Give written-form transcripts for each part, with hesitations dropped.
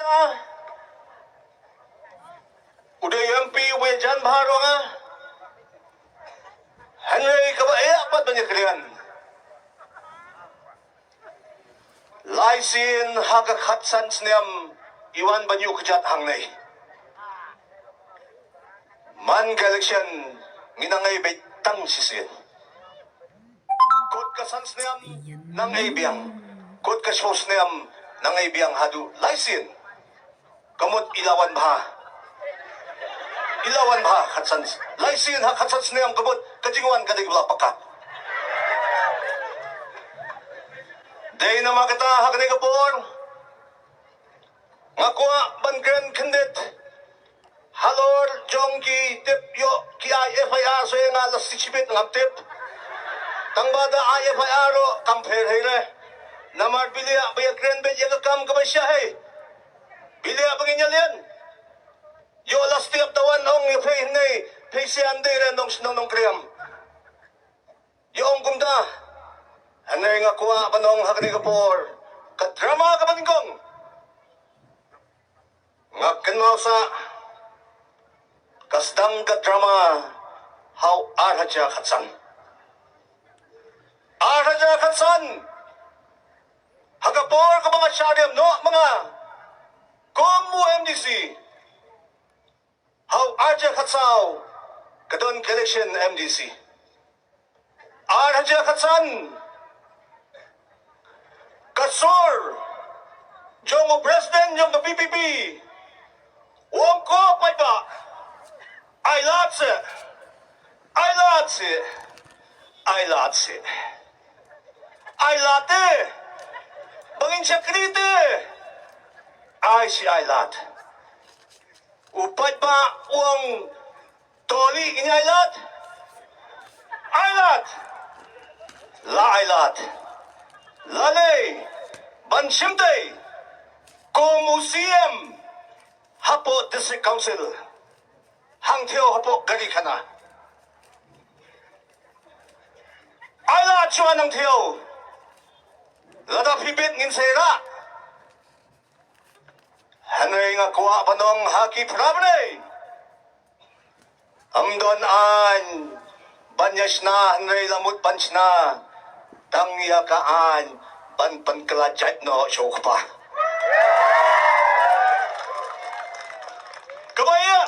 kita udah MP wejan baharo nga hanay kabaya pat banyak kalian laisin hagakhatsan sniam iwan banyu kejat hangnay man galaksyan minangay betang sisin kot kasan sniam nang ay biyang kot kasos sniam nang ay biyang hadu laisin kamot ilawan bah khatsan laisin ha khatsan sniam kamot kajingwan kadig wala pakat day na makita hakni kapor ngakwa bangren kendit halor jongki tip yo ki IFIR so yung alas siksipit ng tip tangbada IFIR o kamper hele namar bilia bayag krenbet yaga kam kabay siya hey bilia panginyalian yo alas tiap tawan ong pay hinay pay si ande rin nongkrem yo ang kumda anay nga kuha pa nung hakni kapor kadrama ka paningkong ngakin mo sa kasdang kadrama how arhaja khatsan hagapor ka mga syariam no mga komu MDC how arja khatsaw kadon election MDC arhaja khatsan kasor Jong U President Jong U PPP wong ko pa ba I late bangin siya krite ay si I lat upad ba uang toli ini I lat lalay bansimte komusiem hapo district council hangteo hapo gari kana ala chuan ang theo lada pipit ngin sera hanay nga kuha panong haki prabre amdon an banyas na hanay lamut punch na tangya kaan pan kalajat no syok pa kabaya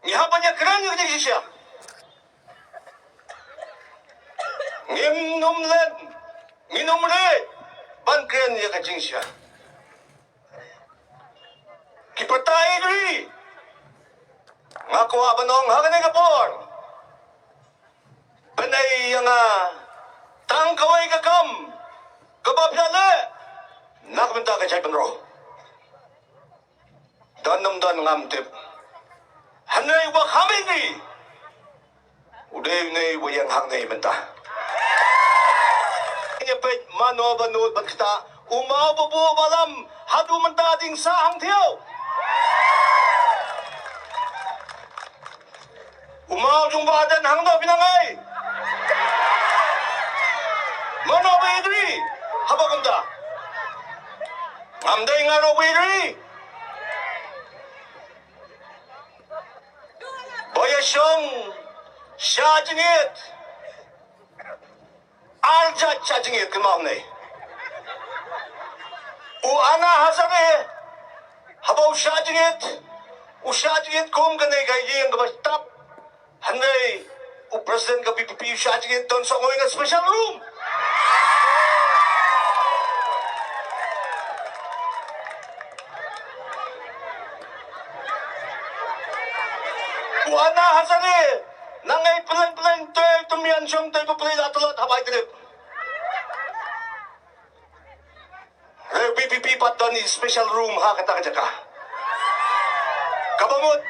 nihapan niya kren yung kajig siya minumre ban kren niya kajig siya kipatay diri ngakuha ba nung haganay kapor panay yung tangkaway kakam kabapyale nakamenta kajay panro dan ngamtip hanay wakami ni uday ni wayang hangnay menta nyepet mano banud ban kita umaw bubu balam hadu menta ding sa hangtiyaw umaw jung badan hangno pinangay mano baydri habagunda ngamday ngaro baydri boyasyong syajingit aljat syajingit kemamnay uana hazare habaw syajingit kum ganay kaying kabastap hanay president ka PPP syajingit ton sa ngoy nga special room Buana hasane nangay pelan tumian siyong tayo papalay latulot habay trip. PPP pat doon special room ha kata ka. Kabamot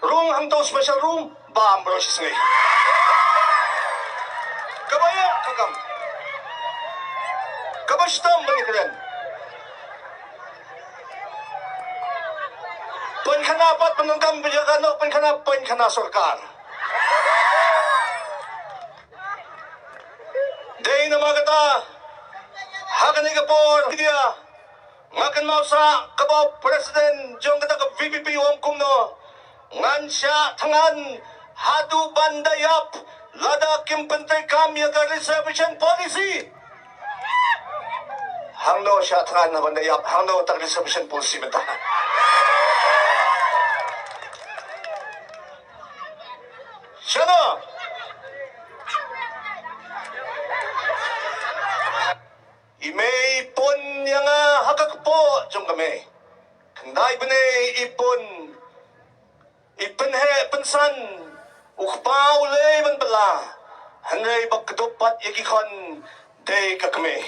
room ang to special room ba ambrosis ngay. Kabaya kakam. Kabastam bani kalian. Penkanapat penungkam penjagano penkana sorkar. Day na mga kata hakan ni kapor dia Ngakan mo sa kabaw President Jong ka VPP Wong Kumno. Ngan siya tangan hadu bandayap lada kimpentay kam yaga reservation policy. Hangno siya tangan na bandayap hangno tag reservation policy benta. Siya no. Imay ipon niya nga hagak po jong kami. Kanday ba ipon ipenhe pensan ukpaw lay man bala hanay bagkadupat ikikon day kakami.